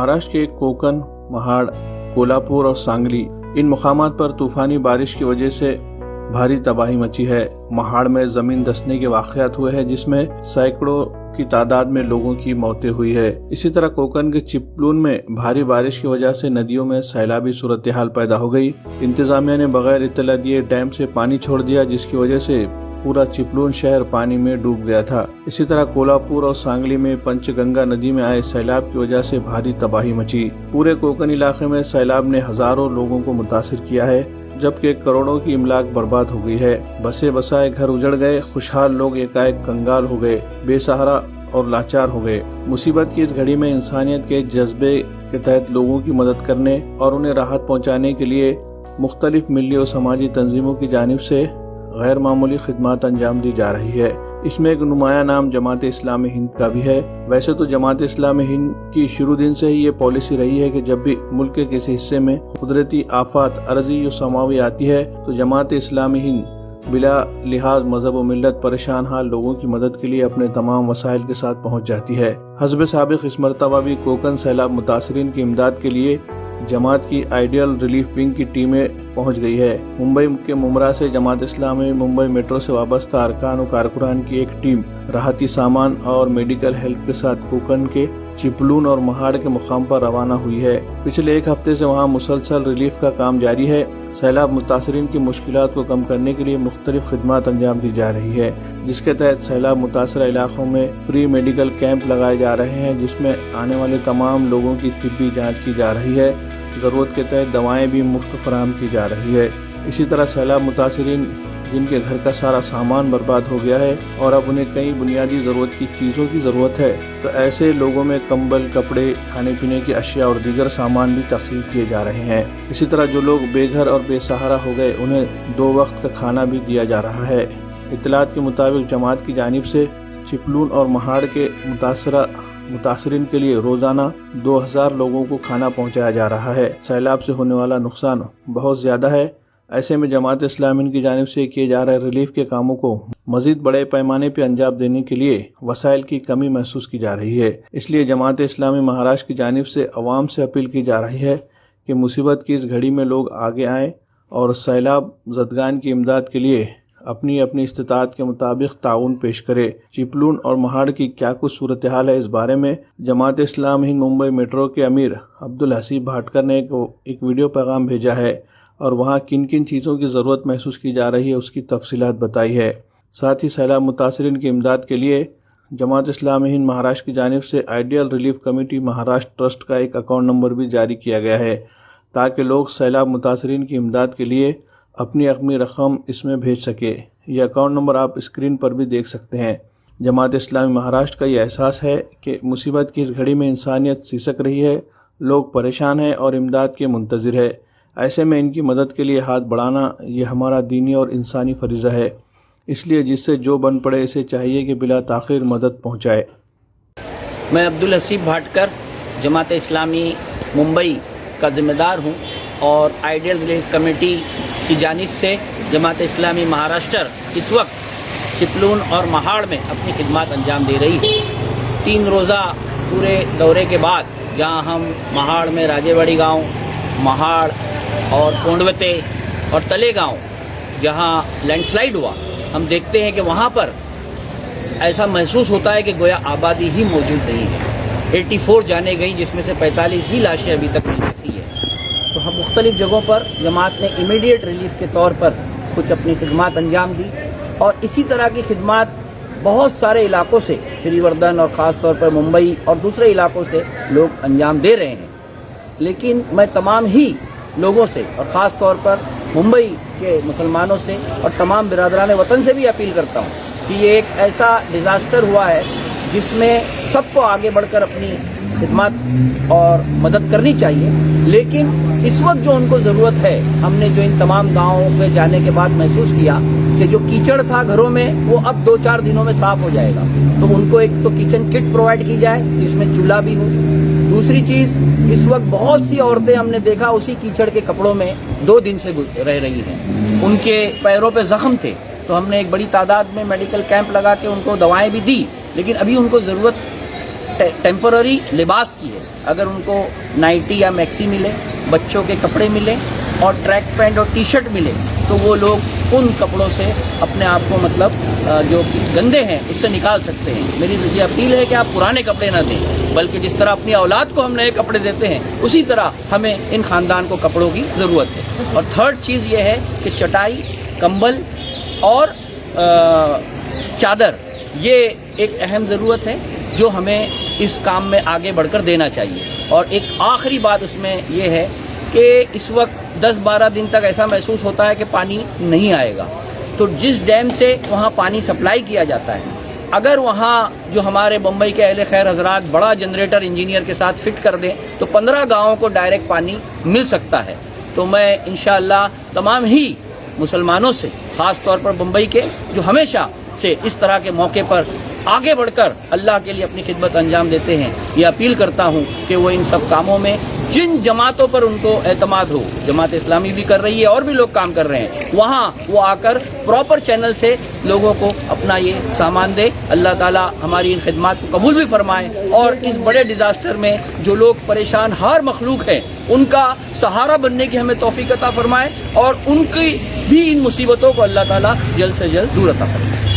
महाराष्ट्र के कोकण, महाड़, कोल्हापुर और सांगली इन मुकामात पर तूफानी बारिश की वजह से भारी तबाही मची है। महाड़ में जमीन धंसने के वाक़यात हुए हैं जिसमें सैकड़ों की तादाद में लोगों की मौतें हुई है। इसी तरह कोकण के चिपलून में भारी बारिश की वजह से नदियों में सैलाबी सूरत हाल पैदा हो गई। इंतजामिया ने बगैर इत्तला दिए डैम से पानी छोड़ दिया जिसकी वजह से पूरा चिपलून शहर पानी में डूब गया था। इसी तरह कोल्हापुर और सांगली में पंचगंगा नदी में आए सैलाब की वजह से भारी तबाही मची। पूरे कोकण इलाके में सैलाब ने हजारों लोगों को मुतासिर किया है जबकि करोड़ों की इमलाक बर्बाद हो गई है। बसे बसाए घर उजड़ गए, खुशहाल लोग एकाएक कंगाल हो गए, बेसहारा और लाचार हो गए। मुसीबत की इस घड़ी में इंसानियत के जज्बे के तहत लोगों की मदद करने और उन्हें राहत पहुंचाने के लिए मुख्तलिफ मिली और समाजी तंजीमों की जानिब से गैर मामूली खिदमत अंजाम दी जा रही है। इसमें एक नुमाया नाम जमात इस्लामी हिंद का भी है। वैसे तो जमात इस्लामी हिंद की शुरू दिन से ही ये पॉलिसी रही है कि जब भी मुल्क के किसी हिस्से में कुदरती आफत अर्जी और समावी आती है तो जमात इस्लामी हिंद बिला लिहाज मजहब व मिल्लत परेशान हाल लोगों की मदद के लिए अपने तमाम वसाइल के साथ पहुँच जाती है। हस्ब साबिक इस मरतबा भी कोकण सैलाब मुतासरीन की इमदाद के लिए जमात की आइडियल रिलीफ विंग की टीमें पहुंच गई है। मुंबई के मुमरा से जमात इस्लामी मुंबई मेट्रो से वाबस्ता अरकान और कारकुनान की एक टीम राहती सामान और मेडिकल हेल्प के साथ कोकण के चिपलून और महाड़ के मुकाम पर रवाना हुई है। पिछले एक हफ्ते से वहां मुसलसल रिलीफ का काम जारी है। सैलाब मुतासरीन की मुश्किलात को कम करने के लिए मुख्तलिफ खिदमत अंजाम दी जा रही है जिसके तहत सैलाब मुतासरा इलाकों में फ्री मेडिकल कैंप लगाए जा रहे हैं जिसमें आने वाले तमाम लोगों की तिब्बी जाँच की जा रही है। ज़रूरत के तहत दवाएं भी मुफ्त फराहम की जा रही है। इसी तरह सैलाब मुतासरीन जिनके घर का सारा सामान बर्बाद हो गया है और अब उन्हें कई बुनियादी ज़रूरत की चीज़ों की ज़रूरत है तो ऐसे लोगों में कंबल, कपड़े, खाने पीने की अशिया और दीगर सामान भी तकसीम किए जा रहे हैं। इसी तरह जो लोग बेघर और बेसहारा हो गए उन्हें 2 वक्त का खाना भी दिया जा रहा है। इत्तलात के मुताबिक जमात की जानिब से चिपलून और महाड़ के मुतासरीन के लिए रोजाना 2000 लोगों को खाना पहुंचाया जा रहा है। सैलाब से होने वाला नुकसान बहुत ज्यादा है। ऐसे में जमात इस्लामी की जानिब से किए जा रहे रिलीफ के कामों को मजीद बड़े पैमाने पर अंजाम देने के लिए वसाइल की कमी महसूस की जा रही है। इसलिए जमात इस्लामी महाराष्ट्र की जानिब से अवाम से अपील की जा रही है कि मुसीबत की इस घड़ी में लोग आगे आएँ और सैलाब ज़दगान की इमदाद के लिए अपनी अपनी इस्तिताअत के मुताबिक ताउन पेश करे। चिपलून और महाड़ की क्या कुछ सूरत हाल है इस बारे में जमात इस्लामी हिंद मुंबई मेट्रो के अमीर अब्दुल हसीब भाटकर ने एक वीडियो पैगाम भेजा है और वहाँ किन किन चीज़ों की ज़रूरत महसूस की जा रही है उसकी तफसीलात बताई है। साथ ही सैलाब मुतासरीन की इमदाद के लिए जमात इस्लामी हिंद महाराष्ट्र की जानिब से ideal relief committee Maharashtra trust का एक अकाउंट नंबर भी जारी किया गया है ताकि लोग सैलाब मुतासरीन की इमदाद के लिए अपनी रकम इसमें भेज सके। यह अकाउंट नंबर आप स्क्रीन पर भी देख सकते हैं। जमात इस्लामी महाराष्ट्र का ये एहसास है कि मुसीबत की इस घड़ी में इंसानियत सिसक रही है, लोग परेशान हैं और इमदाद के मुंतज़िर है। ऐसे में इनकी मदद के लिए हाथ बढ़ाना ये हमारा दीनी और इंसानी फरीज़ा है। इसलिए जिससे जो बन पड़े इसे चाहिए कि बिला ताख़ीर मदद पहुँचाए। मैं अब्दुल हसीब भाटकर जमात इस्लामी मुंबई का ज़िम्मेदार हूँ और आइडियल रिलीफ कमेटी की जानिब से जमात इस्लामी महाराष्ट्र इस वक्त चिपलून और महाड़ में अपनी खिदमत अंजाम दे रही है। 3 रोज़ा पूरे दौरे के बाद जहां हम महाड़ में राजेवाड़ी गांव, महाड़ और कोंडवते और तले गांव जहां लैंडस्लाइड हुआ, हम देखते हैं कि वहां पर ऐसा महसूस होता है कि गोया आबादी ही मौजूद नहीं है। 84 जाने गई जिसमें से 45 ही लाशें अभी तक मिल सकती है। तो हम मुख्तलिफ जगहों पर जमात ने इमीडिएट रिलीफ के तौर पर कुछ अपनी खिदमत अंजाम दी और इसी तरह की खिदमत बहुत सारे इलाकों से श्रीवर्धन और ख़ास तौर पर मुंबई और दूसरे इलाकों से लोग अंजाम दे रहे हैं। लेकिन मैं तमाम ही लोगों से और ख़ास तौर पर मुंबई के मुसलमानों से और तमाम बिरादरान वतन से भी अपील करता हूँ कि ये एक ऐसा डिज़ास्टर हुआ है जिसमें सबको आगे बढ़कर अपनी खिदमत और मदद करनी चाहिए। लेकिन इस वक्त जो उनको ज़रूरत है, हमने जो इन तमाम गाँवों में जाने के बाद महसूस किया कि जो कीचड़ था घरों में वो अब 2-4 दिनों में साफ़ हो जाएगा। तो उनको एक तो किचन किट प्रोवाइड की जाए जिसमें चूल्हा भी हो। दूसरी चीज़, इस वक्त बहुत सी औरतें हमने देखा उसी कीचड़ के कपड़ों में 2 दिन से रह रही हैं। उनके पैरों पे ज़ख्म थे तो हमने एक बड़ी तादाद में मेडिकल कैंप लगा के उनको दवाएं भी दी, लेकिन अभी उनको ज़रूरत टेम्पररी लिबास की है। अगर उनको नाइटी या मैक्सी मिले, बच्चों के कपड़े मिले और ट्रैक पैंट और टी शर्ट मिले तो वो लोग उन कपड़ों से अपने आप को मतलब जो कि गंदे हैं उससे निकाल सकते हैं। मेरी ये अपील है कि आप पुराने कपड़े ना दें, बल्कि जिस तरह अपनी औलाद को हम नए कपड़े देते हैं उसी तरह हमें इन ख़ानदान को कपड़ों की ज़रूरत है। और थर्ड चीज़ ये है कि चटाई, कंबल और चादर ये एक अहम ज़रूरत है जो हमें इस काम में आगे बढ़कर देना चाहिए। और एक आखिरी बात उसमें ये है कि इस वक्त 10-12 दिन तक ऐसा महसूस होता है कि पानी नहीं आएगा, तो जिस डैम से वहाँ पानी सप्लाई किया जाता है, अगर वहाँ जो हमारे मुंबई के अहले खैर हजरात बड़ा जनरेटर इंजीनियर के साथ फिट कर दें तो 15 गाँवों को डायरेक्ट पानी मिल सकता है। तो मैं इंशाअल्लाह तमाम ही मुसलमानों से, ख़ास तौर पर मुंबई के जो हमेशा से इस तरह के मौके पर आगे बढ़कर अल्लाह के लिए अपनी खिदमत अंजाम देते हैं, ये अपील करता हूँ कि वो इन सब कामों में जिन जमातों पर उनको एतमाद हो, जमात इस्लामी भी कर रही है और भी लोग काम कर रहे हैं, वहाँ वो आकर प्रॉपर चैनल से लोगों को अपना ये सामान दे। अल्लाह ताला हमारी इन खिदमत को कबूल भी फरमाए और इस बड़े डिज़ास्टर में जो लोग परेशान हर मखलूक हैं उनका सहारा बनने की हमें तौफीक अता फरमाए और उनकी भी इन मुसीबतों को अल्लाह ताला जल्द से जल्द दूर अता फरमाए।